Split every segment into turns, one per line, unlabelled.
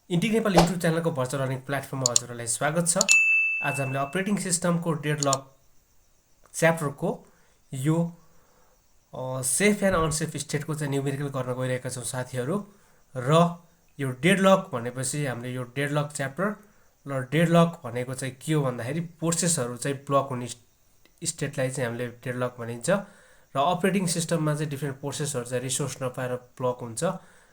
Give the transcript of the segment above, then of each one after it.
Indic Nepal YouTube च्यानलको virtual learning प्लेटफर्ममा हजुरहरूलाई स्वागत छ। आज हामीले अपरेटिङ सिस्टमको डेडलक च्याप्टरको यो सेफ एन्ड अनसेफ स्टेटको चाहिँ न्युमेरिकल गर्न गइरहेका छौँ साथीहरू। र यो डेडलक भनेपछि हामीले यो डेडलक च्याप्टर र डेडलक भनेको चाहिँ के हो भन्दाखेरि प्रोसेसहरू चाहिँ ब्लक हुने स्टेटलाई चाहिँ हामीले डेडलक भनिन्छ। र अपरेटिङ सिस्टममा चाहिँ डिफ्रेन्ट प्रोसेसहरू चाहिँ रिसोर्स नपाएर ब्लक हुन्छ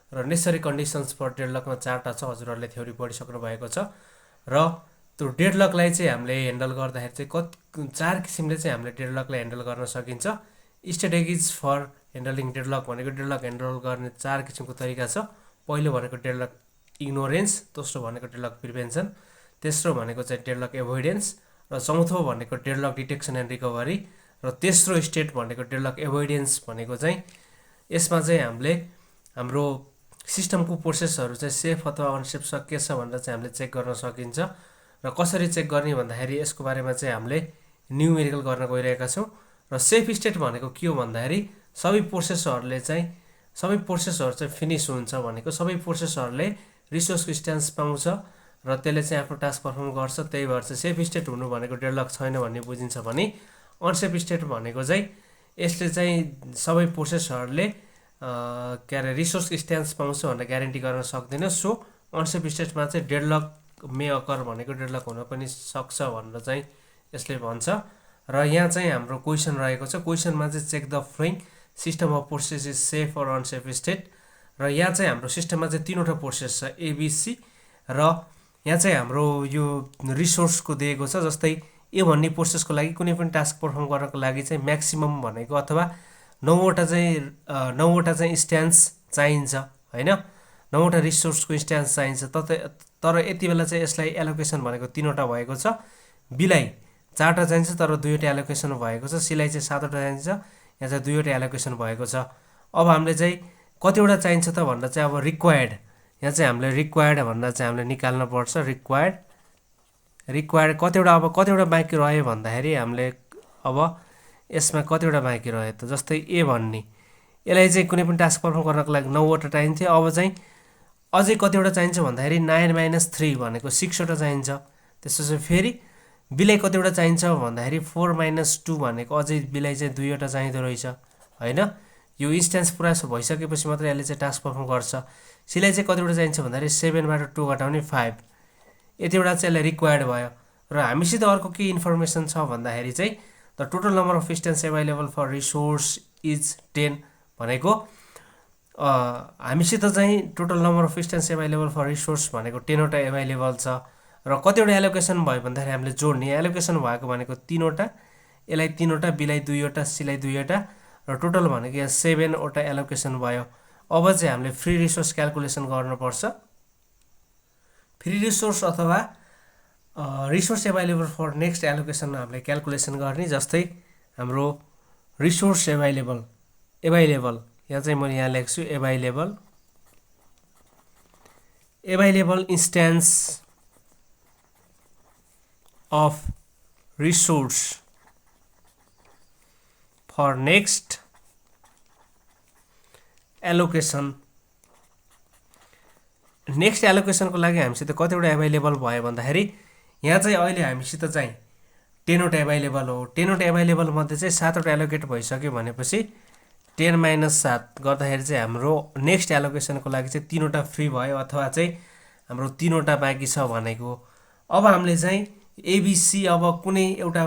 र नेसेसरी कन्डिसन्स फर डेडलकमा 4टा छ, हजुरहरूले थ्योरी पढिसक्नु भएको छ। र त्यो डेडलकलाई चाहिँ हामीले ह्यान्डल गर्दाखेरि चाहिँ 4 किसिमले चाहिँ हामीले डेडलकलाई ह्यान्डल गर्न सकिन्छ। स्ट्र्याटेजिज फर ह्यान्डलिङ डेडलक भनेको डेडलक ह्यान्डल गर्ने 4 किसिमको तरिका छ। पहिलो भनेको डेडलक इग्नोरेन्स, दोस्रो भनेको डेडलक प्रिभेन्सन, तेस्रो भनेको चाहिँ डेडलक एभोइडेन्स, र चौथो भनेको डेडलक डिटेक्सन एन्ड रिकभरी, र तेस्रो स्टेट भनेको डेडलक एभोइडेन्स भनेको चाहिँ यसमा चाहिँ हामीले हाम्रो सिस्टमको प्रोसेसहरू चाहिँ सेफ अथवा अनसेफ के छ भनेर चाहिँ हामीले चेक गर्न सकिन्छ। र कसरी चेक गर्ने भन्दाखेरि यसको बारेमा चाहिँ हामीले न्युमेरिकल गर्न गइरहेका छौँ। र सेफ स्टेट भनेको के हो भन्दाखेरि सबै प्रोसेसहरू चाहिँ फिनिस हुन्छ भनेको सबै प्रोसेसहरूले रिसोर्सको स्ट्यान्स पाउँछ र त्यसले चाहिँ आफ्नो टास्क पर्फर्म गर्छ। त्यही भएर चाहिँ सेफ स्टेट हुनु भनेको डेडलक छैन भन्ने बुझिन्छ भने अनसेफ स्टेट भनेको चाहिँ यसले चाहिँ सबै प्रोसेसहरूले के अरे रिसोर्सको स्ट्यान्स पाउँछ भनेर ग्यारेन्टी गर्न सक्दैन। सो अनसेफ स्टेटमा चाहिँ डेडलक मे अकर भनेको डेडलक हुन पनि सक्छ भनेर चाहिँ यसले भन्छ। र यहाँ चाहिँ हाम्रो क्वेसन रहेको छ। क्वेसनमा चाहिँ check the following system of process is safe or unsafe state. र यहाँ चाहिँ हाम्रो सिस्टममा चाहिँ 3वटा प्रोसेस छ एबिसी। र यहाँ चाहिँ हाम्रो यो रिसोर्सको दिएको छ। जस्तै ए भन्ने प्रोसेसको लागि कुनै पनि टास्क पर्फर्म गर्नको लागि चाहिँ म्याक्सिमम भनेको अथवा 9वटा चाहिँ स्ट्यान्स चाहिन्छ हैन, 9वटा रिसोर्सको स्ट्यान्स चाहिन्छ। तर यति बेला चाहिँ यसलाई एलोकेसन भनेको 3वटा भएको छ, बीलाई 4वटा चाहिन्छ तर 2वटा एलोकेसन भएको छ, सीलाई चाहिँ 7वटा चाहिन्छ, यहाँ चाहिँ 2वटा एलोकेसन भएको छ। अब हामीले चाहिँ कतिवटा चाहिन्छ त भन्दा चाहिँ अब रिक्वायर्ड, यहाँ चाहिँ हामीले रिक्वायर्ड भनेर चाहिँ हामीले निकाल्न पर्छ। रिक्वायर्ड कतिवटा बाँकी रह्यो भन्दाखेरि हामीले अब यसमा कतिवटा बाँकी रह्यो त, जस्तै ए भन्ने यसलाई चाहिँ कुनै पनि टास्क पर्फर्म गर्नको लागि 9वटा चाहिन्थ्यो। अब चाहिँ अझै कतिवटा चाहिन्छ भन्दाखेरि 9 - 3 भनेको 6वटा चाहिन्छ। त्यसपछि फेरि बीलाई कतिवटा चाहिन्छ भन्दाखेरि 4 - 2 भनेको अझै बीलाई चाहिँ 2वटा चाहिँदो रहेछ हैन। यो इन्स्ट्यान्स पुरा भइसकेपछि मात्रै यसले चाहिँ टास्क पर्फर्म गर्छ। सीलाई चाहिँ कतिवटा चाहिन्छ भन्दाखेरि 7बाट 2 घटाउने 5, यतिवटा चाहिँ यसलाई रिक्वायर्ड भयो। र हामीसित अर्को के इन्फर्मेसन छ भन्दाखेरि चाहिँ the total number of instances available for resource is 10 भनेको हामीसित चाहिँ total number of instances available for resource भनेको 10वटा एभाइलेबल छ। र कतिवटा एलोकेसन भयो भन्दाखेरि हामीले जोड्ने एलोकेसन भएको भनेको 3वटा, यसलाई 3वटा, बीलाई 2वटा, सीलाई 2वटा, र टोटल भनेको यहाँ 7वटा एलोकेसन भयो। अब चाहिँ हामीले फ्री रिसोर्स क्याल्कुलेसन गर्नुपर्छ। फ्री रिसोर्स अथवा resource available for next allocation हामीले क्याल्कुलेसन गर्ने। जस्तै हाम्रो रिसोर्स एभाइलेबल यहाँ चाहिँ मैले यहाँ लेख्छु available instance of resource for next allocation. Next एलोकेसनको लागि हामीसित कतिवटा एभाइलेबल भयो भन्दाखेरि यहाँ चाहिँ अहिले हामीसित चाहिँ 10वटा एभाइलेबल हो। 10वटा एभाइलेबल मध्ये चाहिँ 7वटा एलोकेट भइसक्यो भनेपछि 10 - 7 गर्दाखेरि चाहिँ हाम्रो नेक्स्ट एलोकेसनको लागि चाहिँ 3वटा फ्री भयो अथवा चाहिँ हाम्रो 3वटा बाँकी छ भनेको। अब हामीले चाहिँ एबिसी अब कुनै एउटा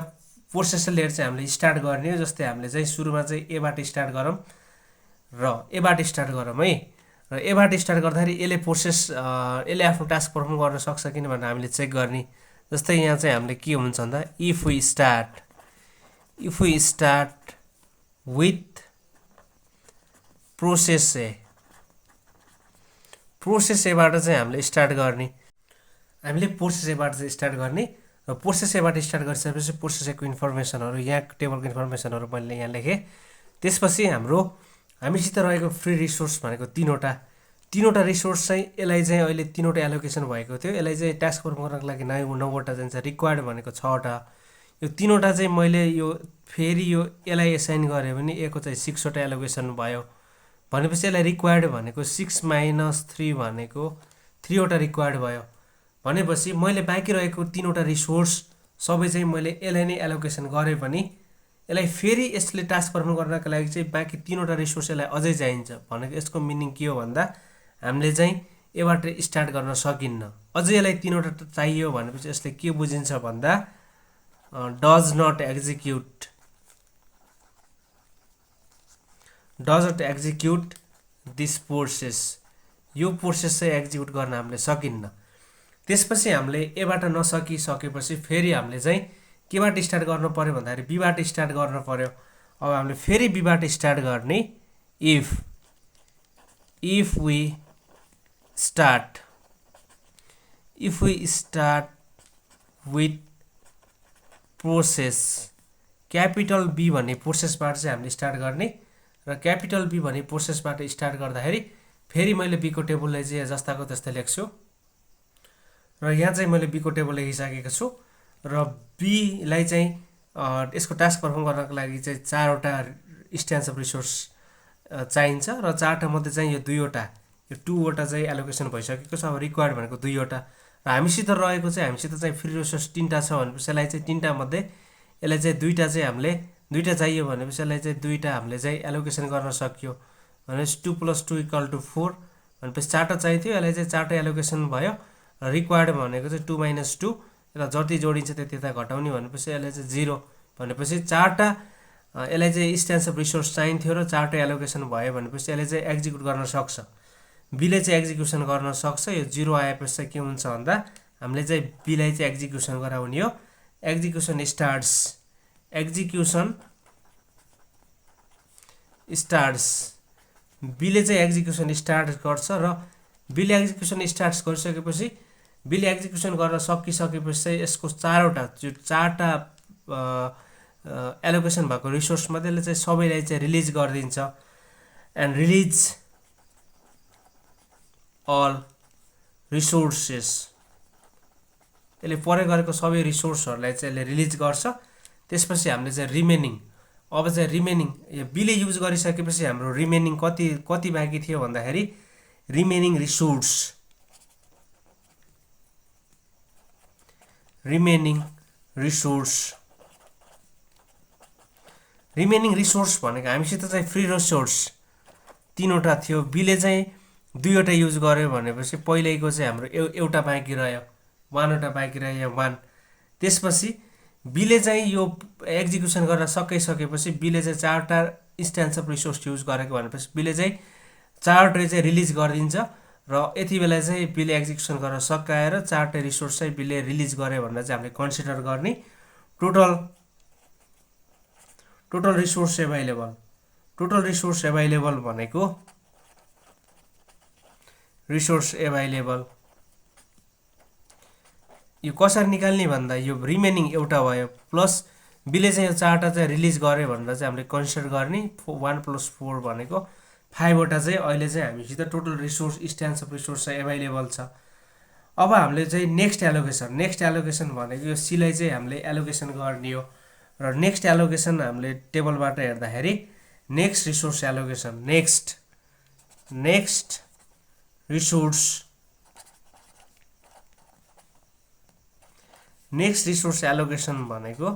प्रोसेसर लिएर चाहिँ हामीले स्टार्ट गर्ने हो। जस्तै हामीले चाहिँ सुरुमा चाहिँ एबाट स्टार्ट गरौँ है। र एबाट स्टार्ट गर्दाखेरि यसले आफ्नो टास्क पर्फर्म गर्न सक्छ किन भनेर हामीले चेक गर्ने। जस्तै यहाँ चाहिँ हामीले के हुन्छ भन्दा if we start with process एबाट चाहिँ हामीले स्टार्ट गर्ने। र प्रोसेस एबाट स्टार्ट गरिसकेपछि प्रोसेस एको इन्फर्मेसनहरू यहाँ टेबलको इन्फर्मेसनहरू मैले यहाँ लेखेँ। त्यसपछि हामीसित रहेको फ्री रिसोर्स भनेको 3वटा रिसोर्स चाहिँ यसलाई चाहिँ अहिले 3वटा एलोकेसन भएको थियो। यसलाई चाहिँ टास्क पर्फर्म गर्नको लागि 9वटा चाहिन्छ। रिक्वायर्ड भनेको 6वटा। यो 3वटा चाहिँ मैले यो फेरि यसलाई एसाइन गरेँ भने एको चाहिँ 6वटा एलोकेसन भयो। भनेपछि यसलाई रिक्वायर्ड भनेको 6 - 3 भनेको 3 वटा रिक्वायर्ड भयो भनेपछि मैले बाँकी रहेको 3 वटा रिसोर्स सबै चाहिँ मैले यसलाई नै एलोकेसन गरे पनि यसलाई फेरि यसले टास्क पर्फर्म गर्नका लागि चाहिँ बाँकी 3 वटा रिसोर्स यसलाई अझै चाहिन्छ भनेको यसको मिनिङ के हो भन्दा हामीले चाहिँ एबाट स्टार्ट गर्न सकिन्न अझै यसलाई 3 वटा चाहियो भनेपछि यसले के बुझिन्छ भन्दा does not execute this process यो प्रोसेस चाहिँ एक्जिक्युट गर्न हामीले सकिन्न त्यसपछि हामीले एबाट नसकिसकेपछि फेरि हामीले चाहिँ केबाट स्टार्ट गर्नु पर्यो भन्दाखेरि बीबाट स्टार्ट गर्नु पर्यो अब हामीले फेरि बीबाट स्टार्ट गर्ने if we start with process capital B भन्ने प्रोसेसबाट चाहिँ हामीले स्टार्ट गर्ने र क्यापिटल बी भन्ने प्रोसेसबाट स्टार्ट गर्दाखेरि फेरि मैले बीको टेबललाई चाहिँ जस्ताको त्यस्तै लेख्छु र यहाँ चाहिँ मैले बीको टेबल लेखिसकेको छु र बीलाई चाहिँ यसको टास्क पर्फर्म गर्नको लागि चाहिँ 4 वटा इन्स्ट्यान्स अफ रिसोर्स चाहिन्छ र 4 टा मध्ये चाहिँ यो 2 वटा यो 2 वटा चाहिँ एलोकेसन भइसकेको छ अब रिक्वायर्ड भनेको 2 वटा र हामीसित रहेको चाहिँ हामीसित चाहिँ फ्री रिसोर्स 3 टा छ भनेपछि यसलाई चाहिँ 3 टा मध्ये यसलाई चाहिँ 2 टा चाहिँ हामीले 2 टा चाहियो भनेपछि यसलाई चाहिँ 2 टा हामीले चाहिँ एलोकेसन गर्न सक्यो भनेपछि 2 + 2 = 4 भनेपछि 4 टा चाहिन्थ्यो यसलाई चाहिँ 4 टा एलोकेसन भयो र रिक्वायर्ड भनेको चाहिँ 2 - 2 यसलाई जति जोडिन्छ त्यति यता घटाउने भनेपछि यसलाई चाहिँ 0 भनेपछि 4 टा यसलाई चाहिँ इन्स्ट्यान्स अफ रिसोर्स चाहिन्थ्यो र 4 टा एलोकेसन भयो भनेपछि यसले चाहिँ एक्जिक्युट गर्न सक्छ बीले चाहिँ एक्जिक्युसन गर्न सक्छ यो 0 आएपछि चाहिँ के हुन्छ भन्दा हामीले चाहिँ बीलाई चाहिँ एक्जिक्युसन गराउने हो एक्जिक्युसन स्टार्ट्स बीले चाहिँ एक्जिक्युसन स्टार्ट गर्छ र बीले एक्जिक्युसन स्टार्ट गरिसकेपछि बीले एक्जिक्युसन गर्न सकिसकेपछि चाहिँ यसको 4 वटा जो 4 टा एलोकेसन भएको रिसोर्स मध्ये यसले चाहिँ सबैलाई चाहिँ रिलिज गरिदिन्छ एन्ड रिलिज अल रिसोर्सेस यसले परे गरेको सबै रिसोर्सहरूलाई चाहिँ यसले रिलिज गर्छ त्यसपछि हामीले चाहिँ रिमेनिङ अब चाहिँ रिमेनिङ यो बीले युज गरिसकेपछि हाम्रो रिमेनिङ कति बाँकी थियो भन्दाखेरि रिमेनिङ रिसोर्स भनेको हामीसित चाहिँ फ्री रिसोर्स 3 वटा थियो बीले चाहिँ 2 वटा युज गर्यो भनेपछि पहिलेको चाहिँ हाम्रो एउटा बाँकी रह्यो 1 वटा बाँकी रह्यो 1 त्यसपछि बीले चाहिँ यो एक्जिक्युसन गर्न सकिसकेपछि बीले चाहिँ 4 टा इन्स्ट्यान्स अफ रिसोर्स युज गरेको भनेपछि बीले चाहिँ 4 टा चाहिँ रिलिज गरिदिन्छ र यति बेला चाहिँ बीले एक्जिक्युसन गर्न सकाएर 4 टा रिसोर्स चाहिँ बीले रिलिज गर्यो भनेर चाहिँ हामीले कन्सिडर गर्ने टोटल रिसोर्स एभाइलेबल भनेको रिसोर्स एभाइलेबल यो कसरी निकाल्ने भन्दा यो रिमेनिङ एउटा भयो प्लस बीले चाहिँ यो 4 टा चाहिँ रिलिज गर्यो भनेर चाहिँ हामीले कन्सिडर गर्ने 1 + 4 भनेको 5 वटा चाहिँ अहिले चाहिँ हामीसित total resource instance of resource चाहिँ एभाइलेबल छ अब हामीले चाहिँ नेक्स्ट एलोकेसन भनेको यो सीलाई चाहिँ हामीले एलोकेसन गर्ने हो र नेक्स्ट एलोकेसन हामीले टेबलबाट हेर्दाखेरि नेक्स्ट रिसोर्स एलोकेसन भनेको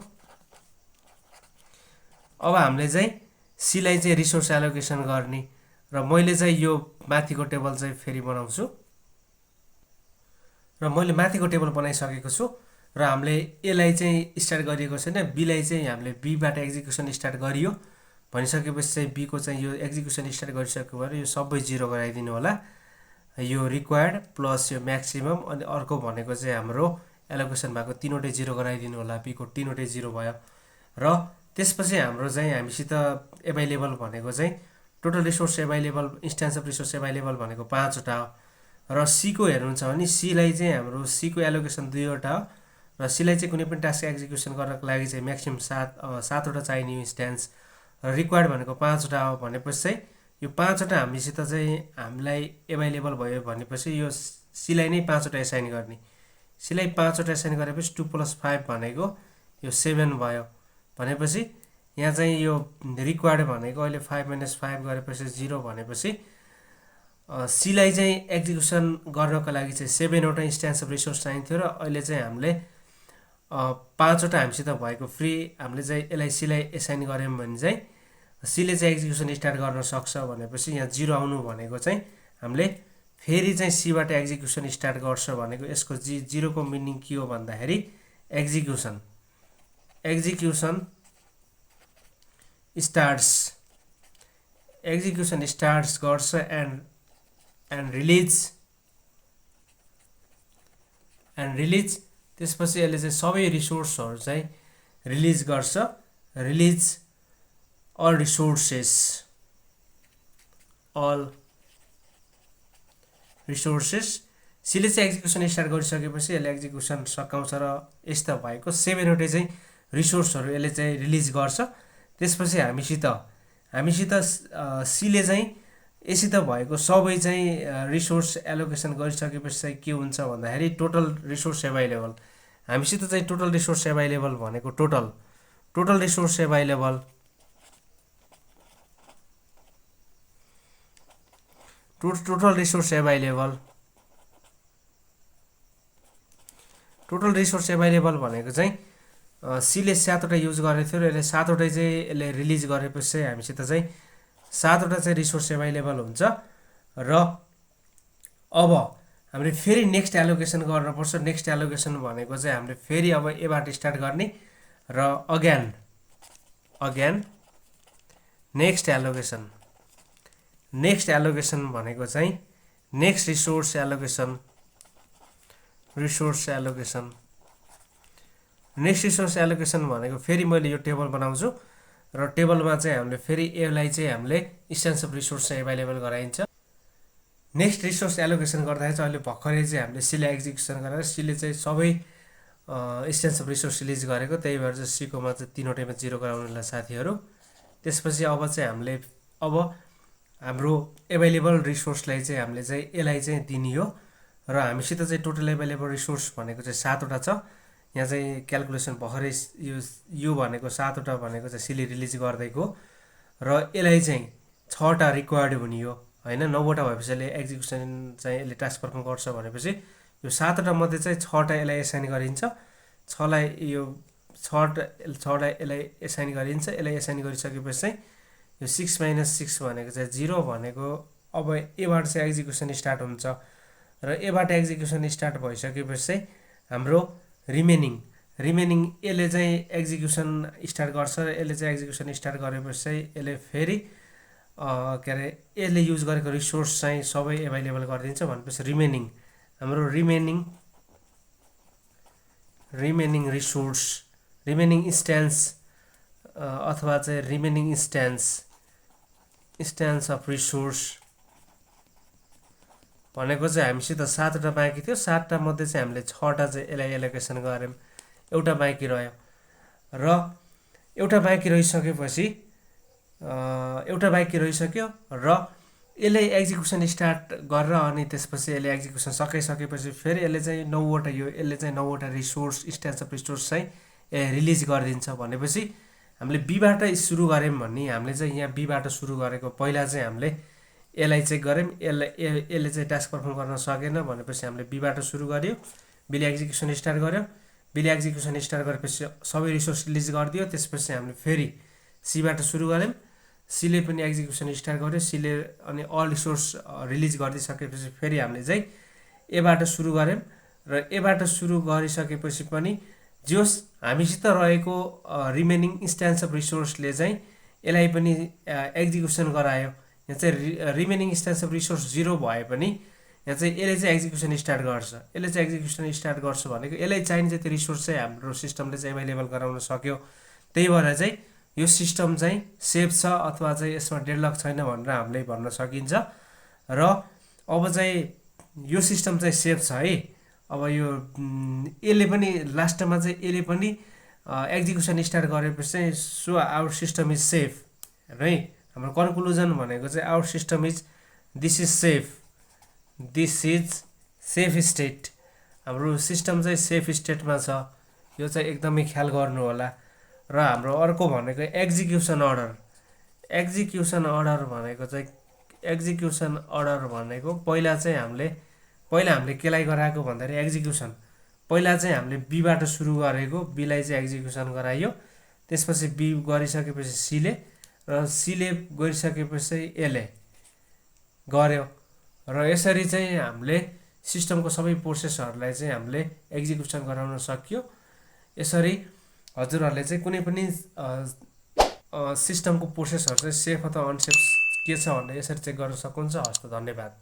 अब हामीले चाहिँ सीलाई चाहिँ रिसोर्स एलोकेसन गर्ने र मैले चाहिँ यो माथिको टेबल चाहिँ फेरि बनाउँछु र मैले माथिको टेबल बनाइसकेको छु र हामीले यसलाई चाहिँ स्टार्ट गरिएको छैन बीलाई चाहिँ हामीले बीबाट एक्जिक्युसन स्टार्ट गरियो भनिसकेपछि चाहिँ बीको चाहिँ यो एक्जिक्युसन स्टार्ट गरिसक्यो भने यो सबै 0 गराइदिनु होला यो रिक्वायर्ड प्लस यो म्याक्सिमम अनि अर्को भनेको चाहिँ हाम्रो एलोकेसन भएको 3 वटै 0 गराइदिनु होला बीको 3 वटै 0 भयो र त्यसपछि हाम्रो चाहिँ हामीसित एभाइलेबल भनेको चाहिँ total resource available instance of resource available भनेको 5 वटा हो र सीको हेर्नुहुन्छ भने सीलाई चाहिँ हाम्रो सीको एलोकेसन 2 वटा हो र सीलाई चाहिँ कुनै पनि टास्क एक्जिक्युसन गर्नको लागि चाहिँ म्याक्सिमम 7 वटा चाहिने इन्स्ट्यान्स र रिक्वायर्ड भनेको 5 वटा हो भनेपछि चाहिँ यो 5 वटा हामीसित चाहिँ हामीलाई एभाइलेबल भयो भनेपछि यो सीलाई नै 5 वटा एसाइन गर्ने सीलाई 5 वटा एसाइन गरेपछि 2 + 5 भनेको यो 7 भयो भनेपछि यहाँ चाहिँ यो रिक्वायर्ड भनेको अहिले 5 - 5 गरेपछि 0 भनेपछि सीलाई चाहिँ एक्जिक्युसन गर्नको लागि चाहिँ 7 वटा इन्स्ट्यान्स अफ रिसोर्स चाहिन्थ्यो र अहिले चाहिँ हामीले 5 वटा हामीसित भएको फ्री हामीले चाहिँ यसलाई सीलाई एसाइन गऱ्यौँ भने चाहिँ सीले चाहिँ एक्जिक्युसन स्टार्ट गर्न सक्छ भनेपछि यहाँ 0 आउनु भनेको चाहिँ हामीले फेरि चाहिँ सीबाट एक्जिक्युसन स्टार्ट गर्छ भनेको यसको 0 को मिनिङ के हो भन्दाखेरि एक्जिक्युसन स्टार्ट्स गर्छ एन्ड रिलिज त्यसपछि यसले चाहिँ सबै रिसोर्सहरू चाहिँ रिलिज गर्छ अल रिसोर्सेस सीले चाहिँ एक्जिक्युसन स्टार्ट गरिसकेपछि यसले एक्जिक्युसन सकाउँछ र यस्तो भएको 7 वटा चाहिँ रिसोर्सहरू यसले चाहिँ रिलिज गर्छ त्यसपछि हामीसित सीले चाहिँ यसित भएको सबै चाहिँ रिसोर्स एलोकेसन गरिसकेपछि चाहिँ के हुन्छ भन्दाखेरि टोटल रिसोर्स एभाइलेबल हामीसित चाहिँ टोटल रिसोर्स एभाइलेबल भनेको टोटल रिसोर्स एभाइलेबल भनेको चाहिँ सीले 7 वटा युज गरेको थियो र यसले 7 वटा चाहिँ यसले रिलिज गरेपछि चाहिँ हामीसित चाहिँ 7 वटा चाहिँ रिसोर्स एभाइलेबल हुन्छ र अब हामीले फेरि नेक्स्ट एलोकेसन गर्नुपर्छ नेक्स्ट एलोकेसन भनेको चाहिँ हामीले फेरि अब एबाट स्टार्ट गर्ने र अगेन नेक्स्ट एलोकेसन भनेको चाहिँ नेक्स्ट रिसोर्स एलोकेसन भनेको फेरि मैले यो टेबल बनाउँछु र टेबलमा चाहिँ हामीले फेरि यसलाई चाहिँ हामीले इन्स्ट्यान्स अफ रिसोर्स चाहिँ एभाइलेबल गराइन्छ नेक्स्ट रिसोर्स एलोकेसन गर्दाखेरि चाहिँ अहिले भर्खरै चाहिँ हामीले सीले एक्जिक्युसन गरेर सीले चाहिँ सबै इन्स्ट्यान्स अफ रिसोर्स रिलिज गरेको त्यही भएर चाहिँ सीकोमा चाहिँ 3 वटैमा 0 गराउनुलाई साथीहरू त्यसपछि अब चाहिँ हामीले हाम्रो एभाइलेबल रिसोर्सलाई चाहिँ हामीले चाहिँ यसलाई चाहिँ दिने हो र हामीसित चाहिँ टोटल एभाइलेबल रिसोर्स भनेको चाहिँ 7 वटा छ यहाँ चाहिँ क्याल्कुलेसन भर्खरै यो भनेको 7 वटा भनेको चाहिँ सीले रिलिज गर्दैको र यसलाई चाहिँ 6 वटा रिक्वायर्ड हुने हो हैन 9 वटा भएपछि यसले एक्जिक्युसन चाहिँ यसले टास्क पर्फर्म गर्छ भनेपछि यो 7 वटा मध्ये चाहिँ 6 वटा यसलाई एसाइन गरिन्छ 6 लाई यो 6 लाई यसलाई एसाइन गरिन्छ यसलाई एसाइन गरिसकेपछि चाहिँ यो 6 - 6 भनेको चाहिँ 0 भनेको अब एबाट चाहिँ एक्जिक्युसन स्टार्ट हुन्छ र एबाट एक्जिक्युसन स्टार्ट भइसकेपछि चाहिँ हाम्रो रिमेनिङ यसले चाहिँ एक्जिक्युसन स्टार्ट गर्छ र यसले चाहिँ एक्जिक्युसन स्टार्ट गरेपछि चाहिँ यसले फेरि के अरे यसले युज गरेको रिसोर्स चाहिँ सबै एभाइलेबल गरिदिन्छ भनेपछि हाम्रो रिमेनिङ रिसोर्स रिमेनिङ इन्स्ट्यान्स अथवा चाहिँ रिमेनिङ इन्स्ट्यान्स अफ रिसोर्स भनेको चाहिँ हामीसित 7 वटा बाँकी थियो 7 टा मध्ये चाहिँ हामीले 6 वटा चाहिँ यसलाई एलोकेसन गऱ्यौँ एउटा बाँकी रह्यो र एउटा बाँकी रहिसक्यो र यसले एक्जिक्युसन स्टार्ट गरेर अनि त्यसपछि यसले एक्जिक्युसन सकिसकेपछि फेरि यसले चाहिँ 9 वटा यसले चाहिँ 9 वटा रिसोर्स इन्स्ट्यान्स अफ रिसोर्स चाहिँ रिलिज गरिदिन्छ भनेपछि हामीले बीबाट सुरु गऱ्यौँ भन्ने हामीले चाहिँ यहाँ बीबाट सुरु गरेको पहिला चाहिँ हामीले यसलाई चाहिँ गऱ्यौँ यसले चाहिँ टास्क पर्फर्म गर्न सकेन भनेपछि हामीले बीबाट सुरु गर्यो बीले एक्जिक्युसन स्टार्ट गर्यो बीले एक्जिक्युसन स्टार्ट गरेपछि सबै रिसोर्स रिलिज गरिदियो त्यसपछि हामीले फेरि सीबाट सुरु गऱ्यौँ सीले पनि एक्जिक्युसन स्टार्ट गर्यो सीले अनि अल रिसोर्स रिलिज गरिदिसकेपछि फेरि हामीले चाहिँ एबाट सुरु गऱ्यौँ र एबाट सुरु गरिसकेपछि पनि जोस हामीसित रहेको रिमेनिङ इन्स्ट्यान्स अफ रिसोर्सले चाहिँ यसलाई पनि एक्जिक्युसन गरायो यहाँ चाहिँ रिमेनिङ इन्स्ट्यान्स अफ रिसोर्स 0 भए पनि यहाँ चाहिँ यसले चाहिँ एक्जिक्युसन स्टार्ट गर्छ भनेको यसलाई चाहिने चाहिँ त्यो रिसोर्स चाहिँ हाम्रो सिस्टमले चाहिँ एभाइलेबल गराउन सक्यो त्यही भएर चाहिँ यो सिस्टम चाहिँ सेफ छ अथवा चाहिँ यसमा डेडलक छैन भनेर हामीले भन्न सकिन्छ र अब चाहिँ यो सिस्टम चाहिँ सेफ छ है अब यो यसले पनि लास्टमा चाहिँ यसले पनि एक्जिक्युसन स्टार्ट गरेपछि चाहिँ so our system is safe है हाम्रो कन्क्लुजन भनेको चाहिँ our system is this is safe state हाम्रो सिस्टम चाहिँ सेफ स्टेटमा छ यो चाहिँ एकदमै ख्याल गर्नु होला र हाम्रो अर्को भनेको एक्जिक्युसन अर्डर भनेको चाहिँ एक्जिक्युसन अर्डर भनेको पहिला हामीले केलाई गराएको भन्दाखेरि एक्जिक्युसन पहिला चाहिँ हामीले बीबाट सुरु गरेको, बीलाई चाहिँ एक्जिक्युसन गराइयो, त्यसपछि बी गरिसकेपछि सीले, र सीले गरिसकेपछि एले गर्यो, र यसरी चाहिँ हामीले सिस्टमको सबै प्रोसेसहरूलाई चाहिँ हामीले एक्जिक्युसन गराउन सक्यो। यसरी हजुरहरूले चाहिँ कुनै पनि सिस्टमको प्रोसेसहरू चाहिँ सेफ अथवा अनसेफ के छ भनेर यसरी चेक गर्न सक्नुहुन्छ। हस् त, धन्यवाद।